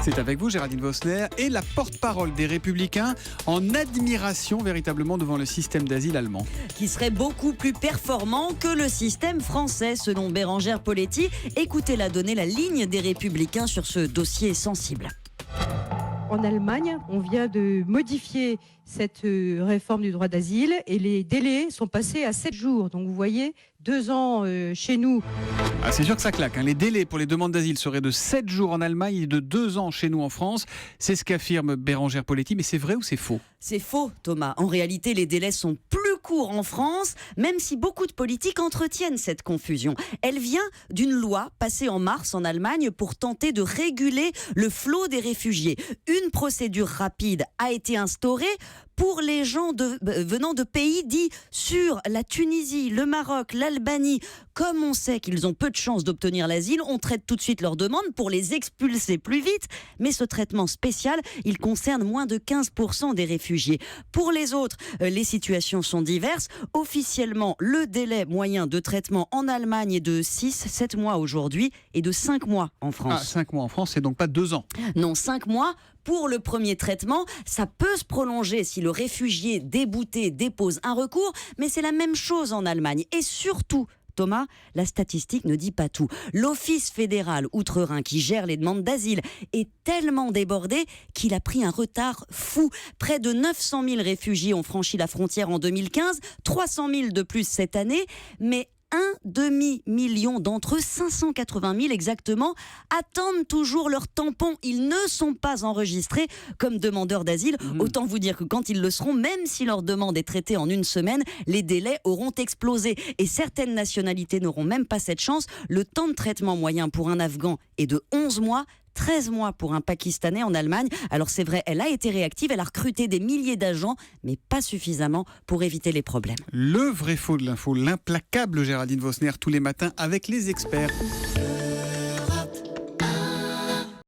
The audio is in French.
C'est avec vous, Géraldine Vosner, et la porte-parole des Républicains en admiration véritablement devant le système d'asile allemand. Qui serait beaucoup plus performant que le système français, selon Bérengère Poletti. Écoutez-la donner la ligne des Républicains sur ce dossier sensible. En Allemagne, on vient de modifier cette réforme du droit d'asile et les délais sont passés à 7 jours. Donc vous voyez, 2 ans chez nous. Ah, c'est sûr que ça claque. Les délais pour les demandes d'asile seraient de 7 jours en Allemagne et de 2 ans chez nous en France. C'est ce qu'affirme Bérengère Poletti. Mais c'est vrai ou c'est faux ? C'est faux, Thomas. En réalité, les délais sont plus courts en France, même si beaucoup de politiques entretiennent cette confusion. Elle vient d'une loi passée en mars en Allemagne pour tenter de réguler le flot des réfugiés. Une procédure rapide a été instaurée pour les gens venant de pays dits sûrs, la Tunisie, le Maroc, l'Albanie. Comme on sait qu'ils ont peu de chances d'obtenir l'asile, on traite tout de suite leurs demandes pour les expulser plus vite. Mais ce traitement spécial, il concerne moins de 15% des réfugiés. Pour les autres, les situations sont diverses. Officiellement, le délai moyen de traitement en Allemagne est de 6-7 mois aujourd'hui et de 5 mois en France. 5 mois en France, c'est donc pas 2 ans. Non, 5 mois. Pour le premier traitement, ça peut se prolonger si le réfugié débouté dépose un recours, mais c'est la même chose en Allemagne. Et surtout, Thomas, la statistique ne dit pas tout. L'Office fédéral outre-Rhin qui gère les demandes d'asile est tellement débordé qu'il a pris un retard fou. Près de 900 000 réfugiés ont franchi la frontière en 2015, 300 000 de plus cette année, mais un demi-million d'entre eux, 580 000 exactement, attendent toujours leur tampon. Ils ne sont pas enregistrés comme demandeurs d'asile. Autant vous dire que quand ils le seront, même si leur demande est traitée en 1 semaine, les délais auront explosé. Et certaines nationalités n'auront même pas cette chance. Le temps de traitement moyen pour un Afghan est de 11 mois. 13 mois pour un Pakistanais en Allemagne. Alors c'est vrai, elle a été réactive, elle a recruté des milliers d'agents, mais pas suffisamment pour éviter les problèmes. Le vrai faux de l'info, l'implacable Géraldine Vosner tous les matins avec les experts.